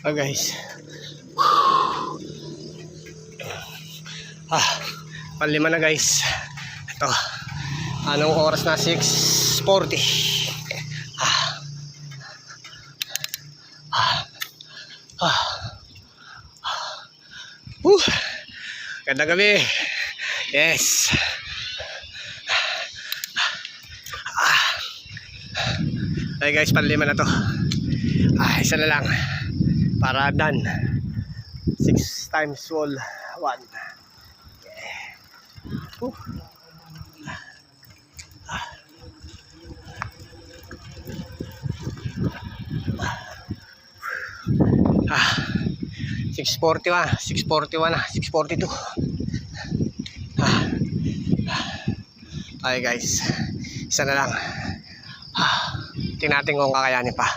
Oh guys. Panlima na guys. Ito. Anong oras na? 6:40. Ganda gabi. Yes. Ay guys, panlima na to. Isa na lang para done. 6 times wall 1. Ah, 641, 641 na, 642. Okay guys, isa na lang. Tingnan natin kung kakayanin pa.